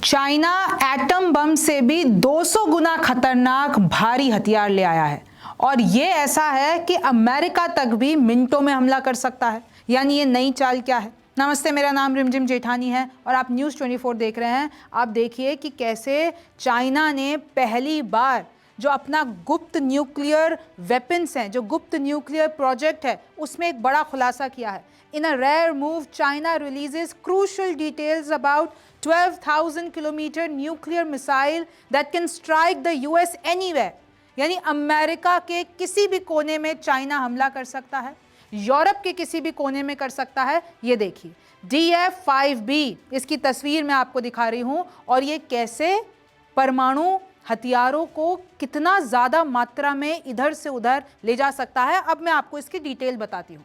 China atom bomb से भी 200 गुना खतरनाक भारी हथियार ले आया है और ये ऐसा है कि अमेरिका तक भी मिनटों में हमला कर सकता है। यानी ये नई चाल क्या है। नमस्ते, मेरा नाम रिमझिम जेठानी है और आप न्यूज़ 24 देख रहे हैं। आप देखिए कि कैसे चाइना ने पहली बार जो अपना गुप्त न्यूक्लियर वेपन्स हैं, जो गुप्त न्यूक्लियर प्रोजेक्ट है, उसमें एक बड़ा खुलासा किया है। In a rare move China releases crucial details about 12,000 kilometre nuclear missile that can strike the US anywhere. यानी अमेरिका के किसी भी कोने में चाइना हमला कर सकता है, यूरोप के किसी भी कोने में कर सकता है। ये देखिए DF-5B, इसकी तस्वीर मैं आपको दिखा रही हूं और ये कैसे परमाणु हथियारों को कितना ज़्यादा मात्रा में इधर से उधर ले जा सकता है। अब मैं आपको इसकी डिटेल बताती हूँ।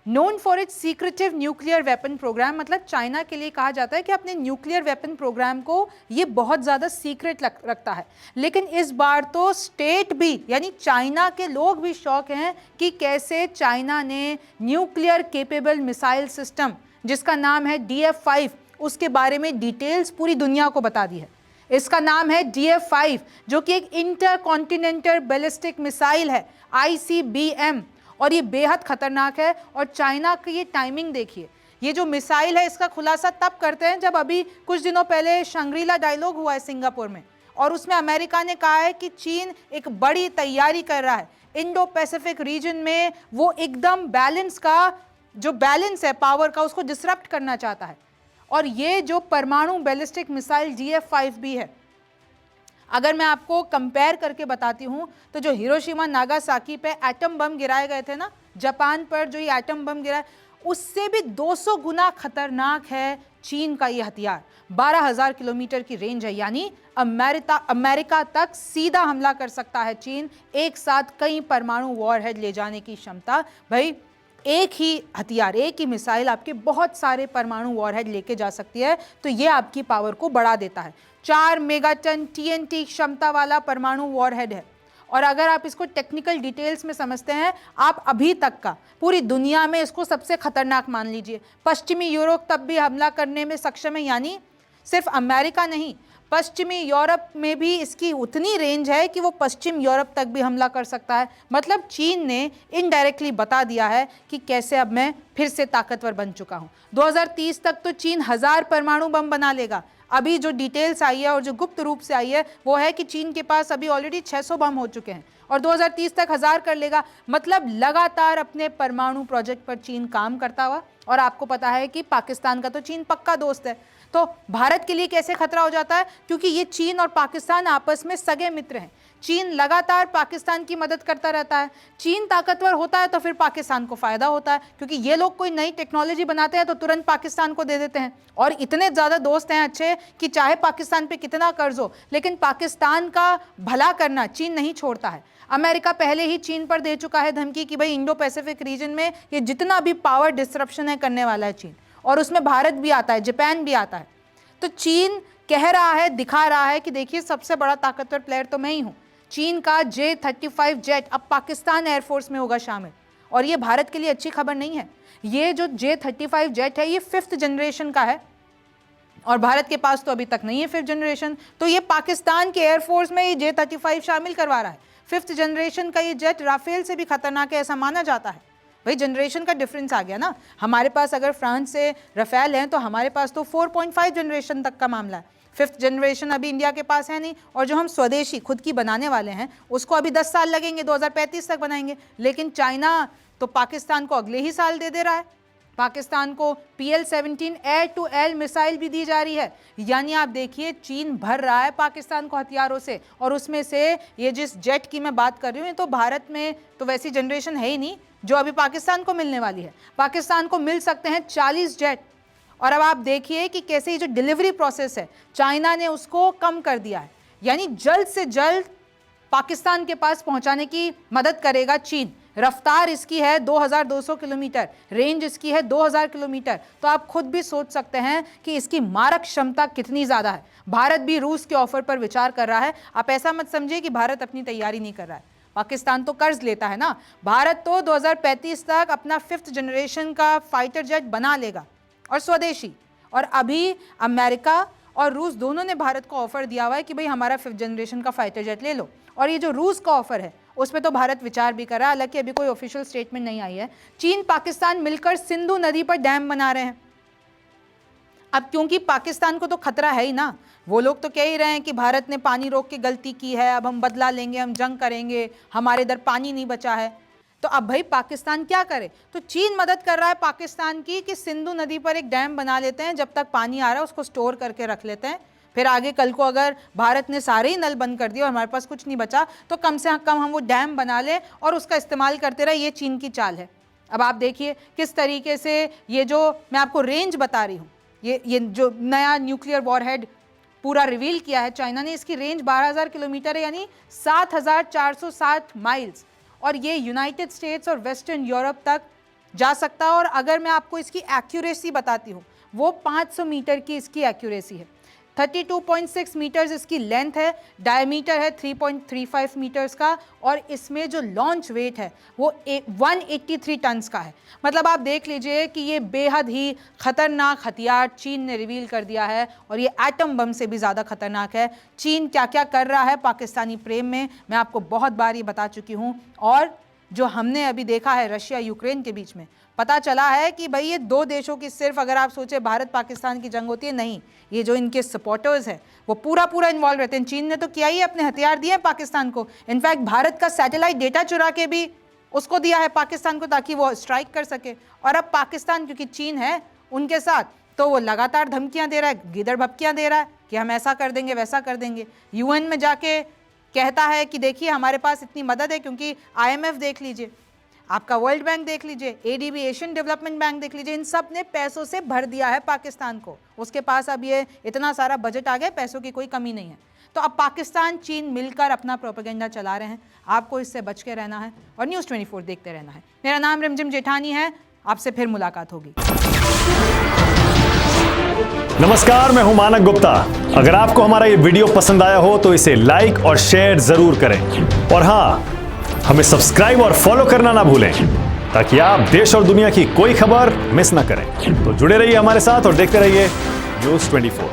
Known for its secretive nuclear weapon programme, मतलब चाइना के लिए कहा जाता है कि अपने न्यूक्लियर वेपन प्रोग्राम को ये बहुत ज़्यादा सीक्रेट रखता है। लेकिन इस बार तो स्टेट भी, यानी चाइना के लोग भी शौक हैं कि कैसे चाइना ने न्यूक्लियर केपेबल मिसाइल सिस्टम, जिसका नाम है DF-5, उसके बारे में डिटेल्स पूरी दुनिया को बता दी है। इसका नाम है DF-5, जो कि एक इंटर कॉन्टिनेंटल बैलिस्टिक मिसाइल है, ICBM, और ये बेहद खतरनाक है। और चाइना की ये टाइमिंग देखिए, ये जो मिसाइल है इसका खुलासा तब करते हैं जब अभी कुछ दिनों पहले शंग्रीला डायलॉग हुआ है सिंगापुर में, और उसमें अमेरिका ने कहा है कि चीन एक बड़ी तैयारी कर रहा है इंडो पैसिफिक रीजन में। वो एकदम बैलेंस का, जो बैलेंस है पावर का, उसको डिसरप्ट करना चाहता है। और ये जो परमाणु बैलिस्टिक मिसाइल DF-5B है, अगर मैं आपको कंपेयर करके बताती हूं तो जो हिरोशिमा नागासाकी पे एटम बम गिराए गए थे ना, जापान पर जो ये एटम बम गिरा, उससे भी 200 गुना खतरनाक है चीन का ये हथियार। 12,000 किलोमीटर की रेंज है, यानी अमेरिका तक सीधा हमला कर सकता है चीन। एक साथ कई परमाणु वॉरहेड ले जाने की क्षमता। भाई, एक ही हथियार, एक ही मिसाइल आपके बहुत सारे परमाणु वॉरहेड लेके जा सकती है, तो ये आपकी पावर को बढ़ा देता है। 4 मेगाटन TNT क्षमता वाला परमाणु वॉरहेड है। और अगर आप इसको टेक्निकल डिटेल्स में समझते हैं, आप अभी तक का पूरी दुनिया में इसको सबसे खतरनाक मान लीजिए। पश्चिमी यूरोप तब भी हमला करने में सक्षम है, यानी सिर्फ अमेरिका नहीं, पश्चिमी यूरोप में भी इसकी उतनी रेंज है कि वो पश्चिम यूरोप तक भी हमला कर सकता है। मतलब चीन ने इनडायरेक्टली बता दिया है कि कैसे अब मैं फिर से ताकतवर बन चुका हूँ। 2030 तक तो चीन 1000 परमाणु बम बना लेगा। अभी जो डिटेल्स आई है और जो गुप्त रूप से आई है वो है कि चीन के पास अभी ऑलरेडी 600 बम हो चुके हैं और 2030 तक 1000 कर लेगा। मतलब लगातार अपने परमाणु प्रोजेक्ट पर चीन काम करता हुआ। और आपको पता है कि पाकिस्तान का तो चीन पक्का दोस्त है, तो भारत के लिए कैसे खतरा हो जाता है, क्योंकि ये चीन और पाकिस्तान आपस में सगे मित्र हैं। चीन लगातार पाकिस्तान की मदद करता रहता है। चीन ताकतवर होता है तो फिर पाकिस्तान को फायदा होता है, क्योंकि ये लोग कोई नई टेक्नोलॉजी बनाते हैं तो तुरंत पाकिस्तान को दे देते हैं। और इतने ज़्यादा दोस्त हैं अच्छे कि चाहे पाकिस्तान पे कितना कर्ज हो, लेकिन पाकिस्तान का भला करना चीन नहीं छोड़ता है। अमेरिका पहले ही चीन पर दे चुका है धमकी कि भाई इंडो पैसिफिक रीजन में ये जितना भी पावर डिस्ट्रप्शन है करने वाला है चीन, और उसमें भारत भी आता है, जापान भी आता है। तो चीन कह रहा है, दिखा रहा है कि देखिए सबसे बड़ा ताकतवर प्लेयर तो मैं ही हूँ। चीन का J-35 जेट अब पाकिस्तान एयरफोर्स में होगा शामिल, और ये भारत के लिए अच्छी खबर नहीं है। ये जो J-35 जेट है ये 5th जनरेशन का है और भारत के पास तो अभी तक नहीं है 5th जनरेशन। तो ये पाकिस्तान के एयरफोर्स में ये J-35 शामिल करवा रहा है। 5th जनरेशन का ये जेट राफेल से भी खतरनाक है ऐसा माना जाता है। भाई, जनरेशन का डिफरेंस आ गया ना। हमारे पास अगर फ्रांस से राफेल हैं तो हमारे पास तो 4.5 जनरेशन तक का मामला है। 5th जनरेशन अभी इंडिया के पास है नहीं, और जो हम स्वदेशी खुद की बनाने वाले हैं उसको अभी 10 साल लगेंगे, 2035 तक बनाएंगे। लेकिन चाइना तो पाकिस्तान को अगले ही साल दे रहा है। पाकिस्तान को PL-17 air to air missile भी दी जा रही है। यानी आप देखिए चीन भर रहा है पाकिस्तान को हथियारों से। और उसमें से ये जिस जेट की मैं बात कर रही हूँ, ये तो भारत में तो वैसी जनरेशन है ही नहीं जो अभी पाकिस्तान को मिलने वाली है। पाकिस्तान को मिल सकते हैं 40 जेट। और अब आप देखिए कि कैसे ये जो डिलीवरी प्रोसेस है चाइना ने उसको कम कर दिया है, यानी जल्द से जल्द पाकिस्तान के पास पहुंचाने की मदद करेगा चीन। रफ्तार इसकी है 2200 किलोमीटर, रेंज इसकी है 2000 किलोमीटर। तो आप खुद भी सोच सकते हैं कि इसकी मारक क्षमता कितनी ज़्यादा है। भारत भी रूस के ऑफर पर विचार कर रहा है। आप ऐसा मत समझिए कि भारत अपनी तैयारी नहीं कर रहा है। पाकिस्तान तो कर्ज लेता है ना। भारत तो 2035 तक अपना 5th जनरेशन का फाइटर जेट बना लेगा और स्वदेशी। और अभी अमेरिका और रूस, दोनों ने भारत को ऑफर दिया हुआ है कि भाई हमारा 5th जनरेशन का फाइटर जेट ले लो। और ये जो रूस का ऑफर है उस पर तो भारत विचार भी कर रहा है, हालांकि अभी कोई ऑफिशियल स्टेटमेंट नहीं आई है। चीन पाकिस्तान मिलकर सिंधु नदी पर डैम बना रहे हैं। अब क्योंकि पाकिस्तान को तो खतरा है ही ना, वो लोग तो कह ही रहे हैं कि भारत ने पानी रोक के गलती की है, अब हम बदला लेंगे, हम जंग करेंगे, हमारे इधर पानी नहीं बचा है। तो अब भाई पाकिस्तान क्या करे? तो चीन मदद कर रहा है पाकिस्तान की कि सिंधु नदी पर एक डैम बना लेते हैं, जब तक पानी आ रहा है उसको स्टोर करके रख लेते हैं, फिर आगे कल को अगर भारत ने सारे ही नल बंद कर दिए और हमारे पास कुछ नहीं बचा तो कम से कम हम वो डैम बना ले और उसका इस्तेमाल करते रहे। ये चीन की चाल है। अब आप देखिए किस तरीके से ये जो मैं आपको रेंज बता रही हूँ, ये जो नया न्यूक्लियर वॉरहेड पूरा रिवील किया है चाइना ने, इसकी रेंज 12,000 किलोमीटर है, यानी 7,460 माइल्स, और ये यूनाइटेड स्टेट्स और वेस्टर्न यूरोप तक जा सकता है। और अगर मैं आपको इसकी एक्यूरेसी बताती हूँ, वो 500 मीटर की इसकी एक्यूरेसी है, 32.6 मीटर्स इसकी लेंथ है, डायमीटर है 3.35 मीटर्स का, और इसमें जो लॉन्च वेट है वो 183 टन्स का है। मतलब आप देख लीजिए कि ये बेहद ही खतरनाक हथियार चीन ने रिवील कर दिया है, और ये एटम बम से भी ज़्यादा खतरनाक है। चीन क्या क्या कर रहा है पाकिस्तानी प्रेम में, मैं आपको बहुत बार ये बता चुकी हूँ। और जो हमने अभी देखा है रशिया यूक्रेन के बीच में, पता चला है कि भाई ये दो देशों की सिर्फ, अगर आप सोचे भारत पाकिस्तान की जंग होती है, नहीं, ये जो इनके सपोर्टर्स हैं वो पूरा इन्वॉल्व रहते हैं। चीन ने तो किया ही, अपने हथियार दिए हैं पाकिस्तान को, इनफैक्ट भारत का सैटेलाइट डेटा चुरा के भी उसको दिया है पाकिस्तान को ताकि वो स्ट्राइक कर सके। और अब पाकिस्तान, क्योंकि चीन है उनके साथ, तो वो लगातार धमकियां दे रहा है, गिदड़ भपकियां दे रहा है कि हम ऐसा कर देंगे वैसा कर देंगे। यूएन में जाके कहता है कि देखिए हमारे पास इतनी मदद है, क्योंकि IMF देख लीजिए, आपका वर्ल्ड बैंक देख लीजिए, ADB एशियन डेवलपमेंट बैंक देख लीजिए, इन सब ने पैसों से भर दिया है पाकिस्तान को। उसके पास अब ये इतना सारा बजट आ गया, पैसों की कोई कमी नहीं है। तो अब पाकिस्तान चीन मिलकर अपना प्रोपेगेंडा चला रहे हैं, आपको इससे बच के रहना है और न्यूज़ 24 देखते रहना है। मेरा नाम रिमझिम जेठानी है, आपसे फिर मुलाकात होगी। नमस्कार, मैं हूं मानक गुप्ता। अगर आपको हमारा ये वीडियो पसंद आया हो तो इसे लाइक और शेयर जरूर करें, और हाँ, हमें सब्सक्राइब और फॉलो करना ना भूलें ताकि आप देश और दुनिया की कोई खबर मिस ना करें। तो जुड़े रहिए हमारे साथ और देखते रहिए न्यूज़ 24।